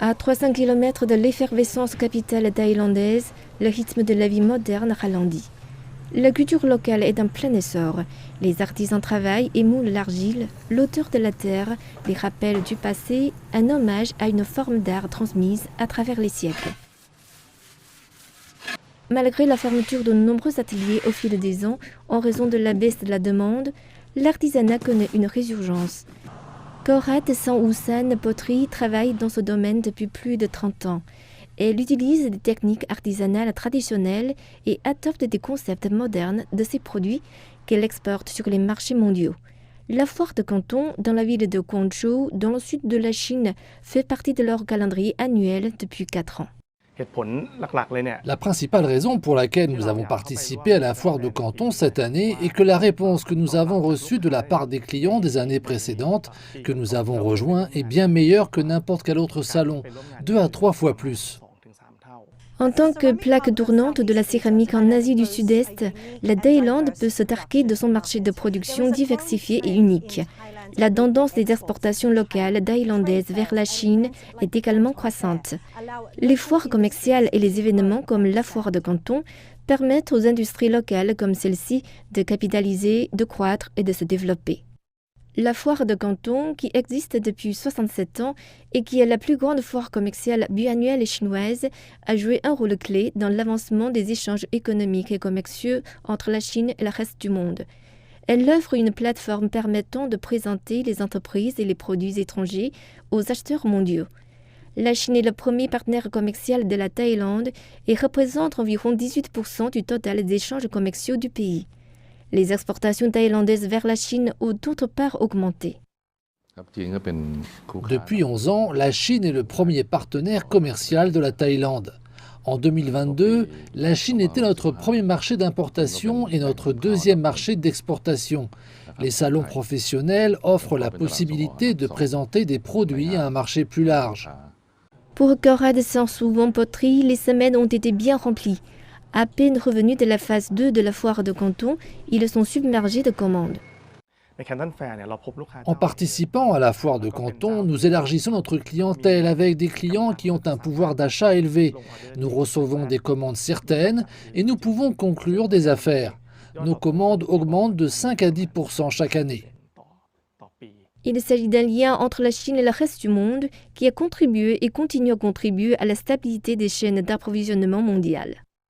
À 300 km de l'effervescence capitale thaïlandaise, le rythme de la vie moderne ralentit. La culture locale est en plein essor. Les artisans travaillent et moulent l'argile. L'auteur de la terre les rappelle du passé, un hommage à une forme d'art transmise à travers les siècles. Malgré la fermeture de nombreux ateliers au fil des ans en raison de la baisse de la demande, l'artisanat connaît une résurgence. Corette Sanhousan Poterie travaille dans ce domaine depuis plus de 30 ans. Elle utilise des techniques artisanales traditionnelles et adopte des concepts modernes de ses produits qu'elle exporte sur les marchés mondiaux. La foire de Canton, dans la ville de Guangzhou, dans le sud de la Chine, fait partie de leur calendrier annuel depuis 4 ans. La principale raison pour laquelle nous avons participé à la foire de Canton cette année est que la réponse que nous avons reçue de la part des clients des années précédentes que nous avons rejoints est bien meilleure que n'importe quel autre salon, 2 à 3 fois plus. En tant que plaque tournante de la céramique en Asie du Sud-Est, la Thaïlande peut se targuer de son marché de production diversifié et unique. La tendance des exportations locales thaïlandaises vers la Chine est également croissante. Les foires commerciales et les événements comme la foire de Canton permettent aux industries locales comme celle-ci de capitaliser, de croître et de se développer. La foire de Canton, qui existe depuis 67 ans et qui est la plus grande foire commerciale biannuelle chinoise, a joué un rôle clé dans l'avancement des échanges économiques et commerciaux entre la Chine et le reste du monde. Elle offre une plateforme permettant de présenter les entreprises et les produits étrangers aux acheteurs mondiaux. La Chine est le premier partenaire commercial de la Thaïlande et représente environ 18% du total des échanges commerciaux du pays. Les exportations thaïlandaises vers la Chine ont d'autre part augmenté. Depuis 11 ans, la Chine est le premier partenaire commercial de la Thaïlande. En 2022, la Chine était notre premier marché d'importation et notre deuxième marché d'exportation. Les salons professionnels offrent la possibilité de présenter des produits à un marché plus large. Pour Corette Sanhousan Poterie, les semaines ont été bien remplies. À peine revenus de la phase 2 de la foire de Canton, ils sont submergés de commandes. En participant à la foire de Canton, nous élargissons notre clientèle avec des clients qui ont un pouvoir d'achat élevé. Nous recevons des commandes certaines et nous pouvons conclure des affaires. Nos commandes augmentent de 5 à 10% chaque année. Il s'agit d'un lien entre la Chine et le reste du monde qui a contribué et continue à contribuer à la stabilité des chaînes d'approvisionnement mondiales.